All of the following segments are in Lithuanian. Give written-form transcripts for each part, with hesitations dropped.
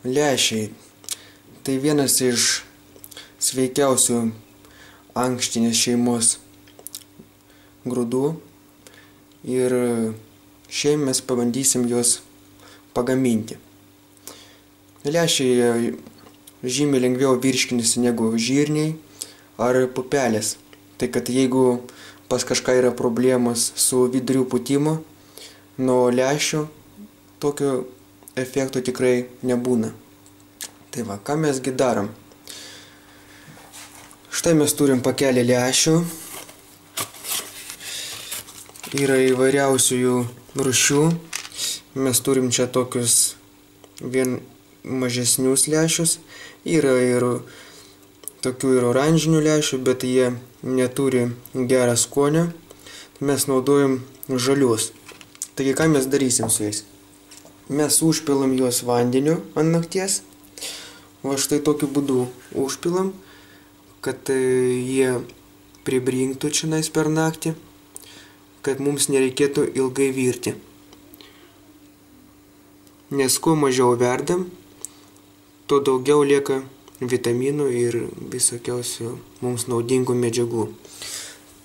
Lęšiai tai vienas iš sveikiausių ankštinės šeimos grūdų ir šiandien mes pabandysim juos pagaminti. Lęšiai žymiai lengviau virškinasi negu žirniai ar pupelės. Tai kad jeigu pas kažką yra problemos su vidurių pūtimu, nuo lęšių tokio efekto tikrai nebūna. Tai va, ką mesgi darom? Štai mes turim pakelį lęšių. Yra įvairiausių jų rūšių. Mes turim čia tokius vien mažesnius lęšius. Yra ir tokių ir oranžinių lęšių, bet jie neturi gerą skonio. Mes naudojam žalius. Taigi, ką mes darysim su jais? Mes užpilam juos vandeniu ant nakties. Va štai tokiu būdu užpilam, kad jie pribrinktų čionais per naktį, kad mums nereikėtų ilgai virti. Nes kuo mažiau verdam, tuo daugiau lieka vitaminų ir visokiausių mums naudingų medžiagų.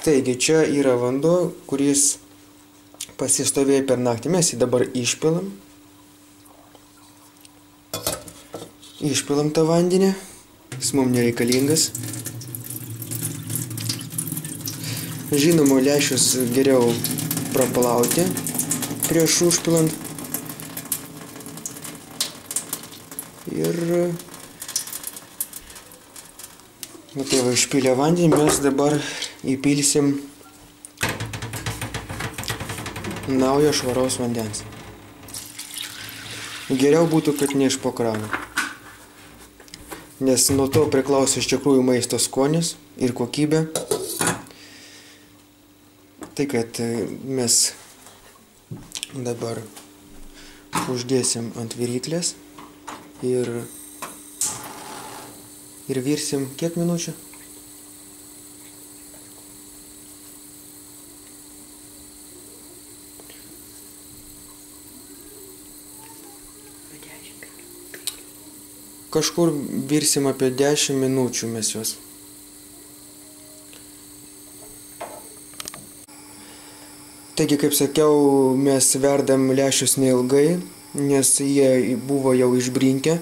Taigi, čia yra vanduo, kuris pasistovėjo per naktį. Mes jį dabar išpilam. Išpilam tą vandenį. Jis mums nereikalingas. Žinoma, lęšius geriau praplauti prieš užpilant. Ir tai va, išpylę vandenį mes dabar įpilsim naujo švaraus vandens. Geriau būtų, kad ne iš po krano. Nes nuo to priklauso iš tikrųjų maisto skonis ir kokybė. Tai kad mes dabar uždėsim ant viryklės ir virsim kiek minučių? Kažkur virsim apie 10 minučių mes juos. Taigi, kaip sakiau, mes verdam lęšius neilgai, nes jie buvo jau išbrinkę.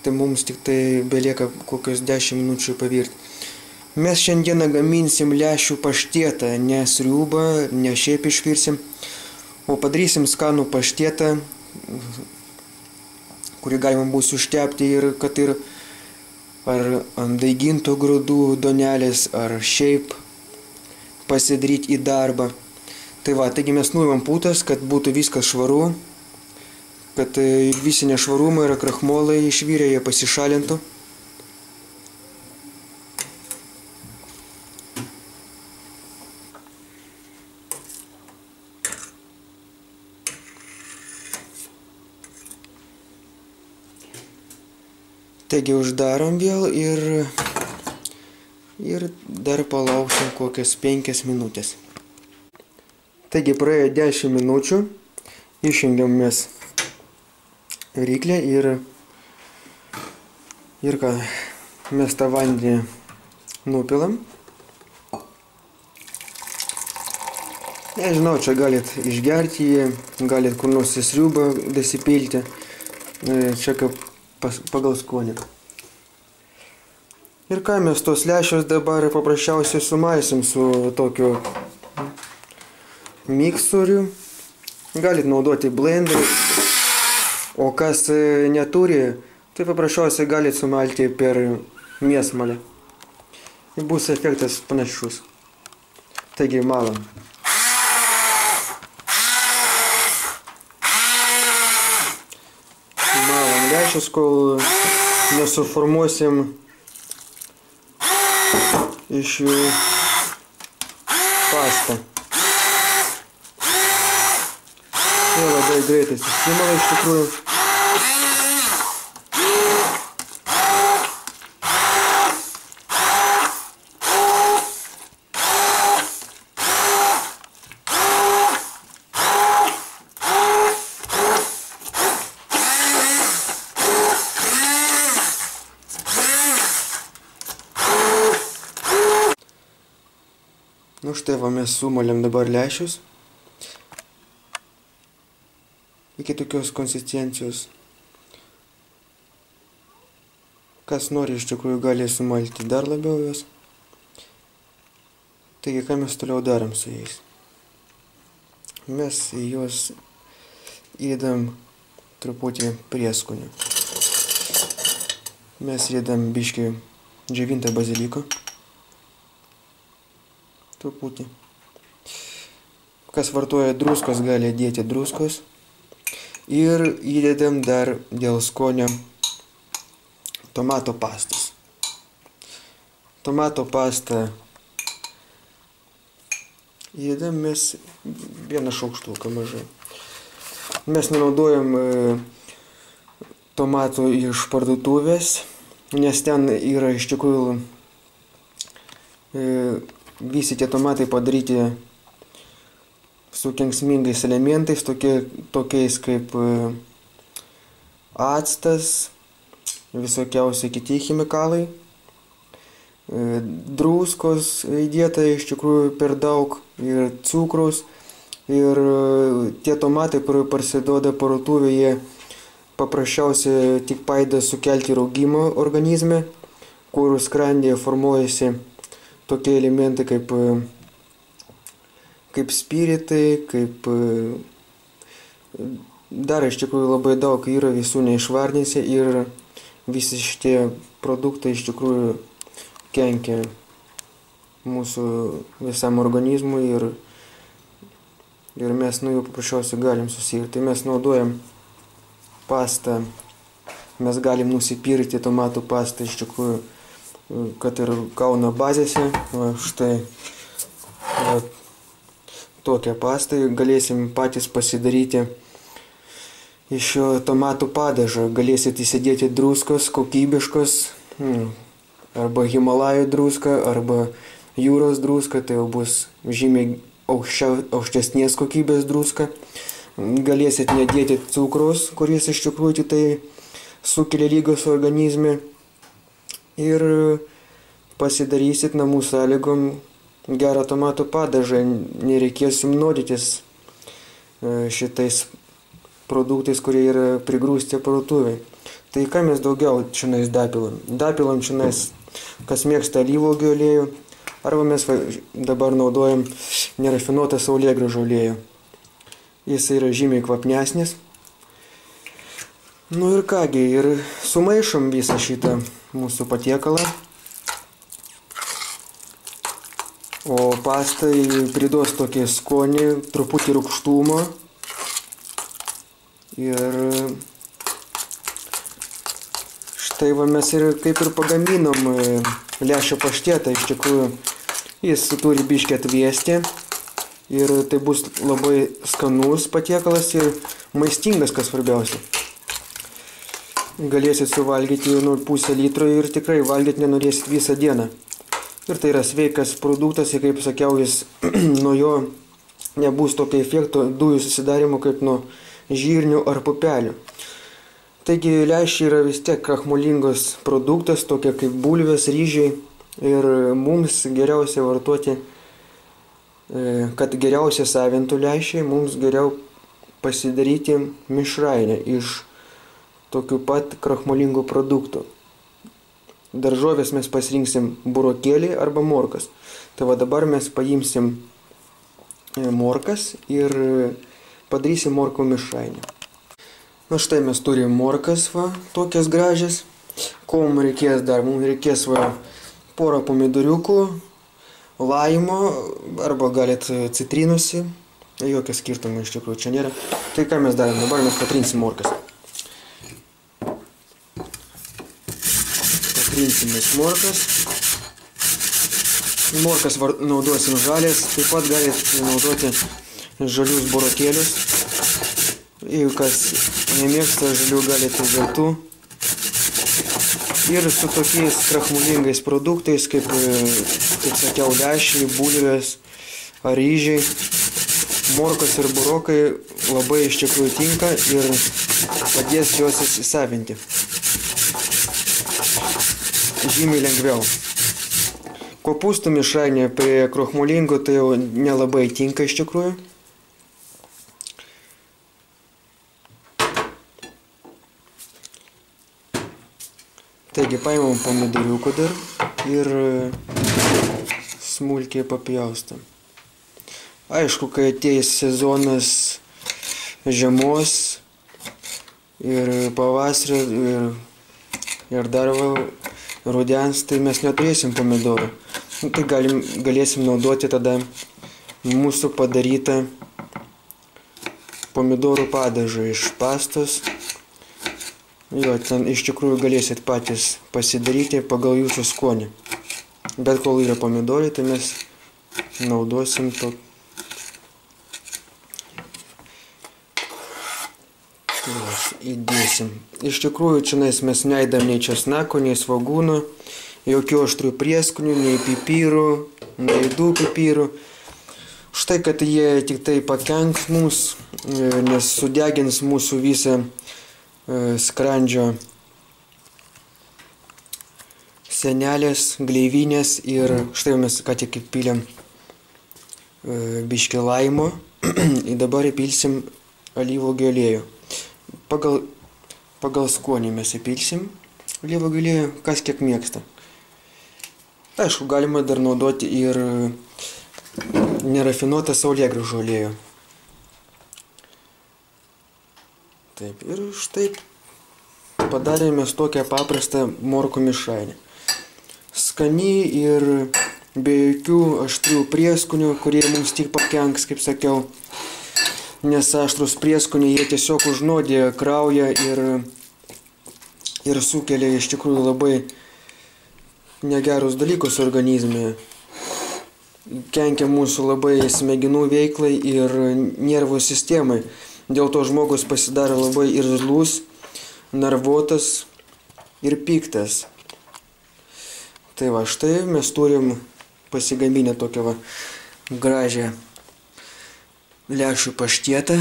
Tai mums tik tai belieka kokios 10 minučių pavirti. Mes šiandieną gaminsim lęšių paštietą, ne sriubą, ne šiaip išvirsim, o padarysim skanų paštietą, kurį galima bus užtepti ir kad ir ar ant daigintų grūdų duonelės, ar šiaip pasidaryti į darbą. Tai va, taigi mes nuimam putas, kad būtų viskas švaru, kad visi nešvarumai ir krachmolai išvirę, jie pasišalintų. Taigi uždarom vėl ir dar palauksim kokias 5 minutės. Taigi praėjo 10 minučių, išjungiam mes viryklę ir ką, mes tą vandenį nupilam. Nežinau, čia galit išgerti jį, galit kur nors į sriubą dasipilti, čia kaip pagal skonį. Ir ką, mes tos lęšius dabar paprasčiausiai sumaisim su tokiu miksoriu. Galit naudoti blenderį, o kas neturi, tai paprasčiausiai galit sumalti per mėsmalę. Bus efektas panašus. Taigi malam. Lęšius, kol nesuformuosim iš jų pastą. Tai labai greitai susimala iš tikrųjų. Nu štai va, mes sumalėm dabar lęšius iki tokios konsistencijos. Kas nori, iš tikrųjų gali sumalti dar labiau juos. Taigi, ką mes toliau darom su jais? Mes į juos įdedam truputį prieskonių. Mes įdedam biškį džiovintą baziliką. Truputį. Kas vartoja druskos, gali dėti druskos. Ir įdedam dar dėl skonio tomato pastos. Tomato pastą įdedam mes vieną šaukštuką mažai. Mes nenaudojam tomatų iš parduotuvės, nes ten yra iš tikrųjų visi tie tomatai padaryti su kenksmingais elementais, tokiais kaip actas, visokiausi kiti chemikalai. Druskos įdėta iš tikrųjų per daug ir cukraus. Ir tie tomatai, kurie parsiduoda parduotuvėje, paprasčiausiai tik padeda sukelti raugimą organizme, kur skrandyje formuojasi tokie elementai kaip spiritai, kaip dar iš tikrųjų labai daug yra visų neišvardinsi ir visi šitie produktai iš tikrųjų kenkia mūsų visam organizmui ir mes nuo jų paprasčiausiai galim susirgti. Tai mes naudojam pastą, mes galim nusipirkti tomatų pastą iš tikrųjų, kad ir Kauno bazėse. Va, štai va, tokią pastą galėsim patys pasidaryti iš šio tomatų padažo. Galėsit įsidėti druskos kokybiškos, arba Himalajų druska, arba jūros druska, tai jau bus žymiai aukštesnės kokybės druska. Galėsit nedėti cukraus, kuris iš tikrųjų tai sukelia ligas organizme. Ir pasidarysit namų sąlygom gerą tomatų padažą, nereikės jums nuodytis šitais produktais, kurie yra prigrūsti parduotuvėje. Tai ką mes daugiau čionais dapilam? Dapilam čionais, kas mėgsta alyvuogių aliejų, arba mes dabar naudojam nerafinuotą saulėgrąžų aliejų. Jis yra žymiai kvapnesnis. Nu ir kągi, ir sumaišom visą šitą mūsų patiekalą. O pastai priduos tokį skonį, truputį rūgštumo. Ir štai va mes ir kaip ir pagaminom lęšio paštetą. Iš tikrųjų, jis turi biškį atvėsti. Ir tai bus labai skanus patiekalas ir maistingas, kas svarbiausia. Galėsit suvalgyti pusę litro ir tikrai valgyti nenorėsit visą dieną. Ir tai yra sveikas produktas ir, kaip sakiau, jis nuo jo nebus tokio efekto dujų susidarimo kaip nuo žirnių ar pupelių. Taigi lęšiai yra vis tiek krachmolingos produktas, tokie kaip bulvės, ryžiai. Ir mums geriausia vartoti, kad geriausia savintų lęšiai, mums geriau pasidaryti mišrainę iš tokių pat krachmolingų produktų. Daržovės mes pasirinksim burokėlį arba morkas. Tai va dabar mes paimsim morkas ir padarysim morkų mišrainę. Na štai mes turim morkas, va, tokias gražias. Ko mums reikės dar? Mums reikės va, porą pomidoriukų, laimo, arba galit citrinusi. Jokio skirtumo iš tikrųjų čia nėra. Tai ką mes darom? Dabar mes patrinsim morkas. Patrinsimės morkas. Morkas naudosim žalės, taip pat galite naudoti žalius burokėlius. Jeigu kas nemėgsta žalių, galite žaltų. Ir su tokiais krachmolingais produktais, kaip sakiau, lęšiai, bulvės ar ryžiai, morkos ir burokai labai iš tikrųjų tinka ir padės juos įsisavinti žymiai lengviau. Kopūstų mišrainė prie krochmolingo tai jau nelabai tinka iš tikrųjų. Taigi paimam pomidoriukų dar ir smulkiai papjaustam. Aišku, kai ateis sezonas žiemos ir pavasario ir dar rudens, tai mes neturėsim pomidorų. Tai galėsim naudoti tada mūsų padarytą pomidorų padažą iš pastos. Jo, ten iš tikrųjų galėsit patys pasidaryti pagal jūsų skonį. Bet kol yra pomidorai, tai mes naudosim to. Įdėsim. Iš tikrųjų, čia mes neįdam nei česnako, nei svogūno, jokių aštrių prieskonių, nei pipyrų, nei juodų pipyrų. Štai, kad jie tik tai pakenks mums, nes sudegins mūsų visą skrandžio senelės, gleivinės ir štai mes ką tik įpylėm biškį laimo ir dabar įpilsim alyvuogių aliejų. Pagal skonį mes įpilsim alyvuogių aliejų, kas kiek mėgsta. Aišku, galima dar naudoti ir nerafinuotą saulėgrąžų aliejų. Taip, ir štai padarėme tokią paprastą morkų mišrainę. Skani ir be jokių aštrių prieskonių, kurie mums tik pakenks, kaip sakiau. Nes aštrus prieskoniai jie tiesiog užnuodija kraują ir sukelia iš tikrųjų labai negerus dalykus organizme. Kenkia mūsų labai smegenų veiklai ir nervų sistemai. Dėl to žmogus pasidaro labai irzlus, nervuotas ir piktas. Tai va, štai mes turim pasigaminę tokią gražią lęšių paštietą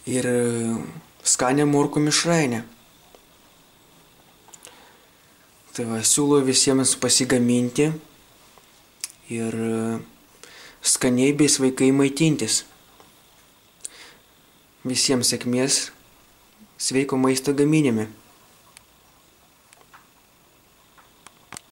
ir skanią morkų mišrainę. Tai va, siūlau visiems pasigaminti ir skaniai bei sveikai maitintis. Visiems sėkmės sveiko maisto gaminime.